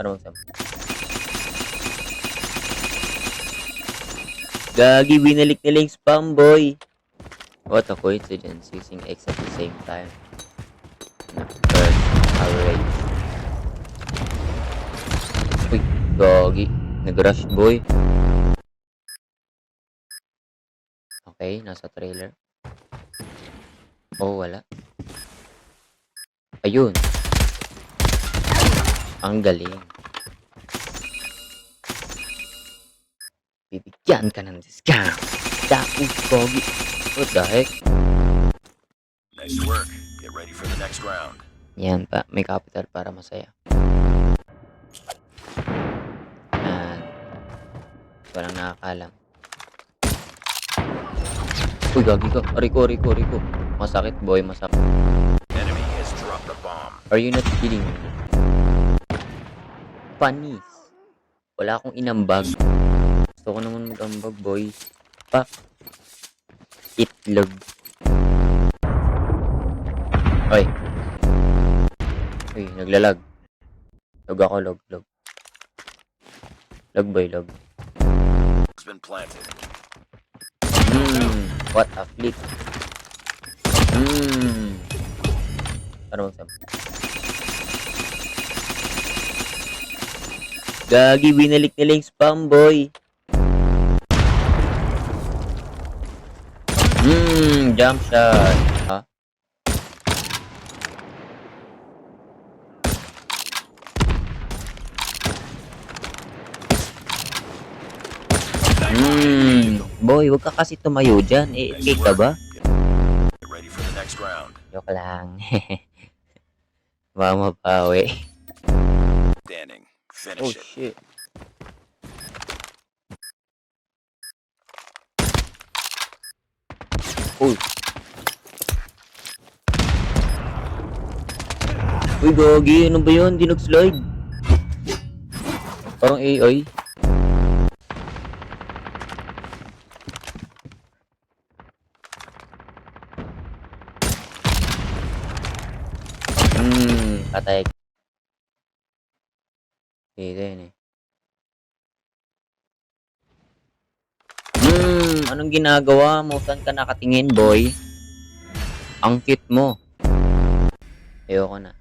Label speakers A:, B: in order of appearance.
A: Para magsam. Gagi, binalik nila yung spam, boy. What a coincidence, using X at the same time. First, average. Uy, gagi. Nag-rush, boy. Okay, nasa trailer. Oh, wala. Ayun. Ang galing. Bibigyan ka ng discount. Tapos, gogi. What the heck?
B: Nice work. Get ready for the next round.
A: Yan pa. May capital para masaya. Yan. Walang nakakalam. Uy, gagi ka. Riko. Masakit, boy. Masakit.
B: Enemy has dropped the bomb.
A: Are you not kidding me? Panis. Wala akong inambag. Gusto ko naman mag-ambag, boy. Pak. Itlog. Oy. Uy, naglalag. Log ako, log. Log, boy, log.
B: It's been planted.
A: What a flick. Para magsam. Gagi, binalik nila yung spam, boy. Jump shot. Ha? Boy, wag ka kasi tumayo dyan. Eh, ka ba?
B: Get ready for the next round.
A: Joke lang. Baka mapawi.
B: Standing.
A: Oh,
B: Finish it.
A: shit. Uy. Uy, gogi. Ano ba yun? Di nag-slide. Parang AI. Patay. Dito yun eh. Anong ginagawa mo? Saan ka nakatingin, boy? Ang cute mo. Ayoko na.